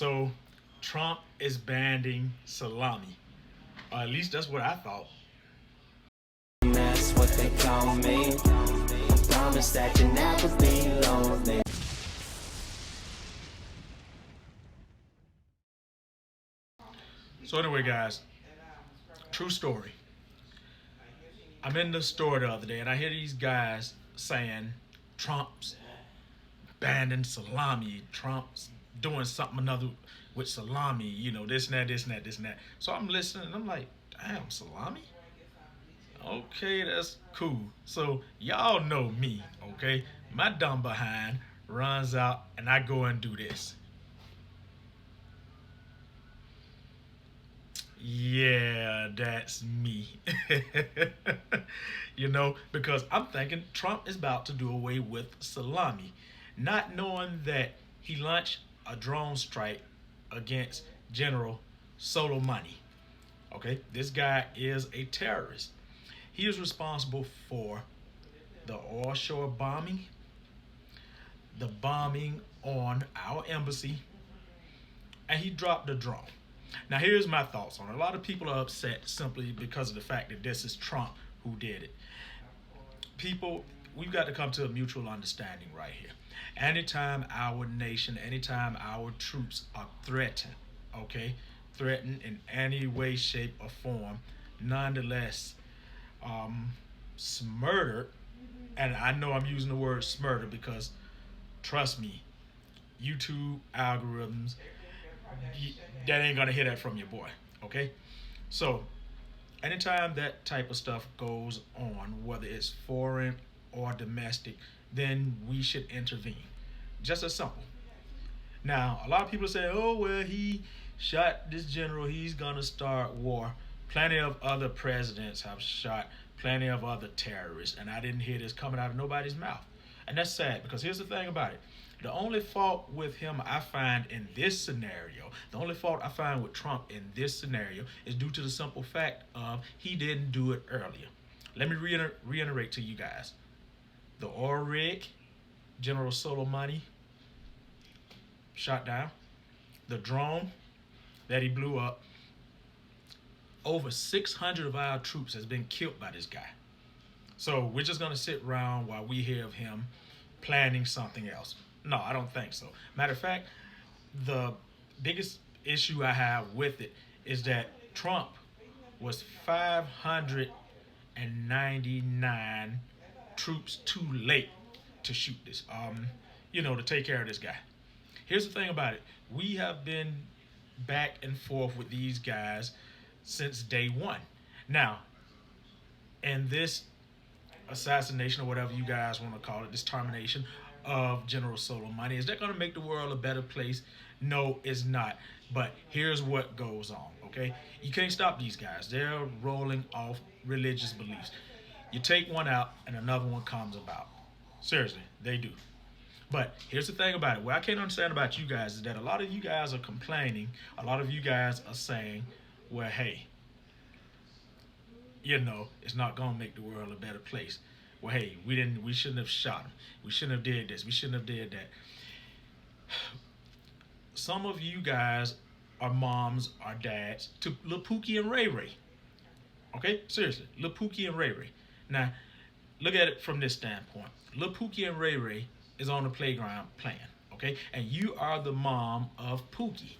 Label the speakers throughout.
Speaker 1: So Trump is banning salami. Or at least that's what I thought.
Speaker 2: That's what they call me. Promise that you never be lonely.
Speaker 1: So anyway, guys, true story. I'm in the store the other day and I hear these guys saying Trump's banning salami. Trump's doing something another with salami. This and that, this and that, this and that. So I'm listening and I'm like, damn, salami? Okay, that's cool. So y'all know me, okay? My dumb behind runs out and I go and do this. Yeah, that's me. Because I'm thinking Trump is about to do away with salami, not knowing that he launched a drone strike against General Soleimani. Okay, this guy is a terrorist. He is responsible for the offshore bombing, the bombing on our embassy, and he dropped the drone. Now, here's my thoughts on it. A lot of people are upset simply because of the fact that this is Trump who did it. People, we've got to come to a mutual understanding right here. Anytime our nation, anytime our troops are threatened, okay, threatened in any way, shape, or form, nonetheless, smurdered, and I know I'm using the word smurder because, trust me, YouTube algorithms, that ain't gonna hear that from your boy, okay? So, anytime that type of stuff goes on, whether it's foreign or domestic, then we should intervene. Just as simple. Now, a lot of people say, oh, well, he shot this general, he's gonna start war. Plenty of other presidents have shot plenty of other terrorists, and I didn't hear this coming out of nobody's mouth. And that's sad, because here's the thing about it. The only fault with him I find in this scenario, the only fault I find with Trump in this scenario is due to the simple fact of he didn't do it earlier. Let me reiterate to you guys. The oil rig, General Soleimani, shot down. The drone that he blew up, over 600 of our troops has been killed by this guy. So we're just going to sit around while we hear of him planning something else. No, I don't think so. Matter of fact, the biggest issue I have with it is that Trump was 599 troops too late to shoot this, to take care of this guy. Here's the thing about it. We have been back and forth with these guys since day one. Now, in this assassination or whatever you guys want to call it, this termination of General Soleimani, is that going to make the world a better place? No, it's not. But here's what goes on, okay? You can't stop these guys. They're rolling off religious beliefs. You take one out and another one comes about. Seriously, they do. But here's the thing about it. What I can't understand about you guys is that a lot of you guys are complaining. A lot of you guys are saying, well, hey, it's not going to make the world a better place. Well, hey, we shouldn't have shot him. We shouldn't have did this. We shouldn't have did that. Some of you guys are moms or dads to Lil Pookie and Ray Ray. Okay? Seriously, Lil Pookie and Ray Ray. Now, look at it from this standpoint. Lil Pookie and Ray Ray is on the playground playing, okay? And you are the mom of Pookie.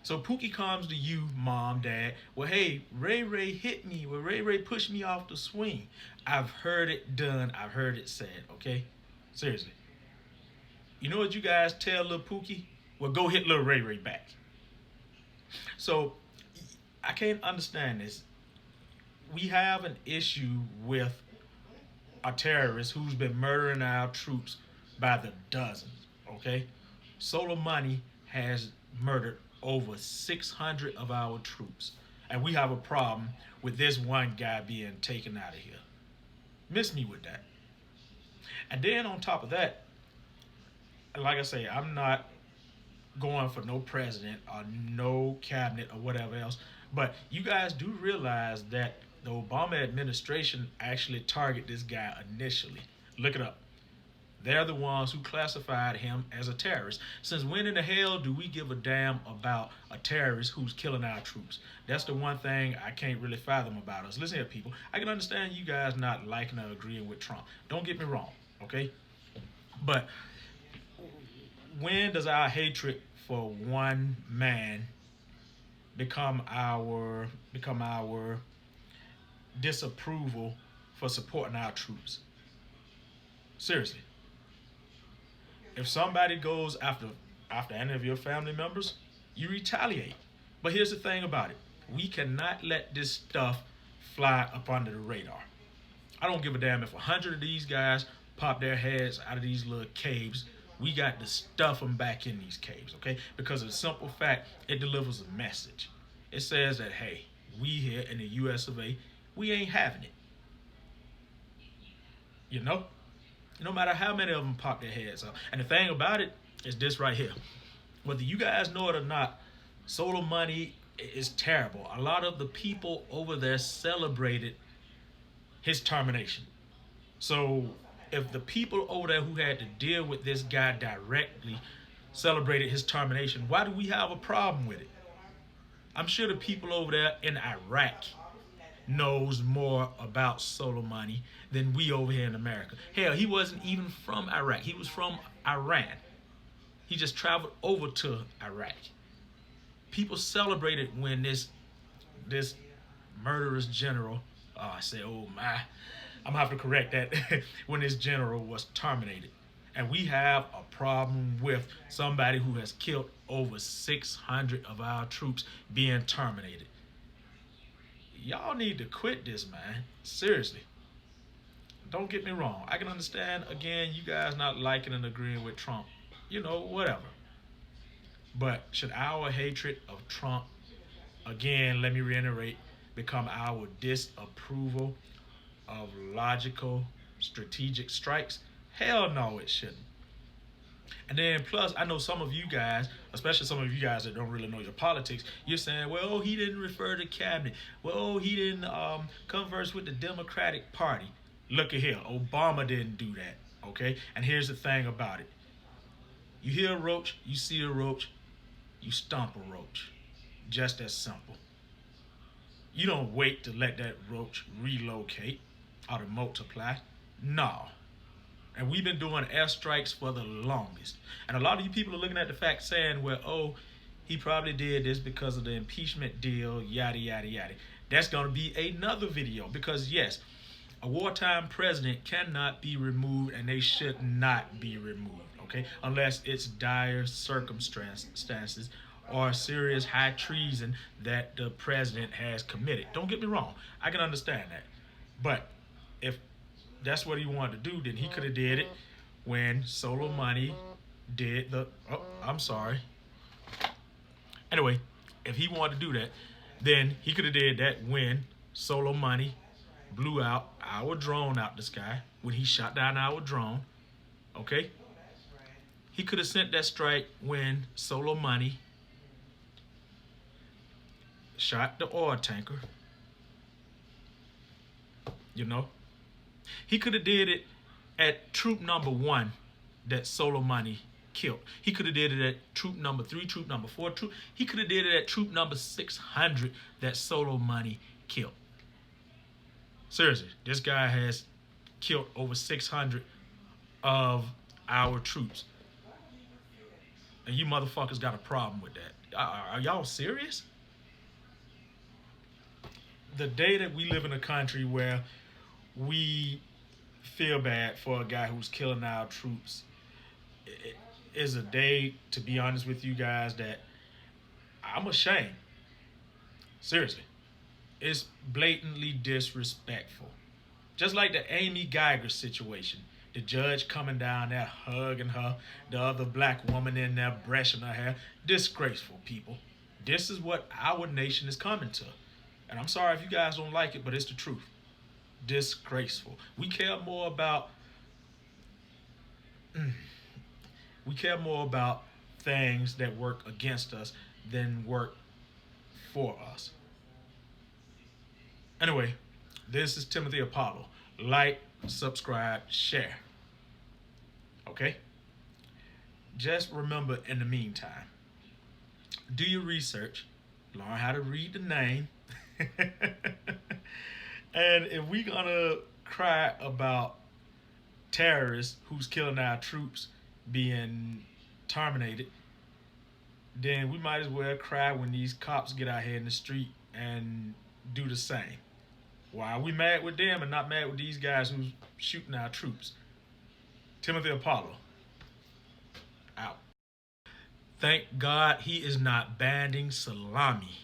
Speaker 1: So Pookie comes to you, mom, dad. Well, hey, Ray Ray hit me. Well, Ray Ray pushed me off the swing. I've heard it done. I've heard it said, okay? Seriously. You know what you guys tell little Pookie? Well, go hit little Ray Ray back. So I can't understand this. We have an issue with a terrorist who's been murdering our troops by the dozens, okay? Soleimani has murdered over 600 of our troops. And we have a problem with this one guy being taken out of here. Miss me with that. And then on top of that, like I say, I'm not going for no president or no cabinet or whatever else. But you guys do realize that the Obama administration actually targeted this guy initially. Look it up. They're the ones who classified him as a terrorist. Since when in the hell do we give a damn about a terrorist who's killing our troops? That's the one thing I can't really fathom about us. Listen here, people. I can understand you guys not liking or agreeing with Trump. Don't get me wrong, okay? But when does our hatred for one man become our disapproval for supporting our troops? Seriously. If somebody goes after any of your family members, you retaliate. But here's the thing about it. We cannot let this stuff fly up under the radar. I don't give a damn if 100 of these guys pop their heads out of these little caves. We got to stuff them back in these caves, okay? Because of the simple fact, it delivers a message. It says that, hey, we here in the US of A, we ain't having it. You know? No matter how many of them pop their heads up. And the thing about it is this right here. Whether you guys know it or not, Soleimani is terrible. A lot of the people over there celebrated his termination. So if the people over there who had to deal with this guy directly celebrated his termination, why do we have a problem with it? I'm sure the people over there in Iraq knows more about Soleimani than we over here in America. Hell, he wasn't even from Iraq. He was from Iran. He just traveled over to Iraq. People celebrated when this murderous general, I say, oh my, I'm gonna have to correct that, when this general was terminated. And we have a problem with somebody who has killed over 600 of our troops being terminated. Y'all need to quit this, man. Seriously. Don't get me wrong. I can understand, again, you guys not liking and agreeing with Trump. You know, whatever. But should our hatred of Trump, again, let me reiterate, become our disapproval of logical, strategic strikes? Hell no, it shouldn't. And then plus, I know some of you guys, especially some of you guys that don't really know your politics, you're saying, well, he didn't refer to cabinet. Well, he didn't converse with the Democratic Party. Look at here, Obama didn't do that, okay? And here's the thing about it. You hear a roach, you see a roach, you stomp a roach. Just as simple. You don't wait to let that roach relocate or to multiply. No. And we've been doing airstrikes for the longest. And a lot of you people are looking at the fact saying, well, oh, he probably did this because of the impeachment deal, yada, yada, yada. That's going to be another video because, yes, a wartime president cannot be removed and they should not be removed, okay? Unless it's dire circumstances or serious high treason that the president has committed. Don't get me wrong. I can understand that. But if that's what he wanted to do, then he could have did it when Soleimani did the, oh, I'm sorry. Anyway, if he wanted to do that, then he could have did that when Soleimani blew out our drone out the sky, when he shot down our drone, okay? He could have sent that strike when Soleimani shot the oil tanker, you know? He could have did it at troop number 1 that Soleimani killed. He could have did it at troop number 3, troop number 4, he could have did it at troop number 600 that Soleimani killed. Seriously, this guy has killed over 600 of our troops. And you motherfuckers got a problem with that. Are y'all serious? The day that we live in a country where we feel bad for a guy who's killing our troops is a day, to be honest with you guys, that I'm ashamed. Seriously. It's blatantly disrespectful. Just like the Amy Geiger situation. The judge coming down there hugging her, the other black woman in there brushing her hair. Disgraceful, people. This is what our nation is coming to. And I'm sorry if you guys don't like it, but it's the truth. Disgraceful. We care more about things that work against us than work for us. Anyway, this is Timothy Apollo. Like, subscribe, share. Okay? Just remember in the meantime, do your research, learn how to read the name. And if we gonna cry about terrorists who's killing our troops being terminated, then we might as well cry when these cops get out here in the street and do the same. Why are we mad with them and not mad with these guys who's shooting our troops? Timothy Apollo, out. Thank God he is not banding salami.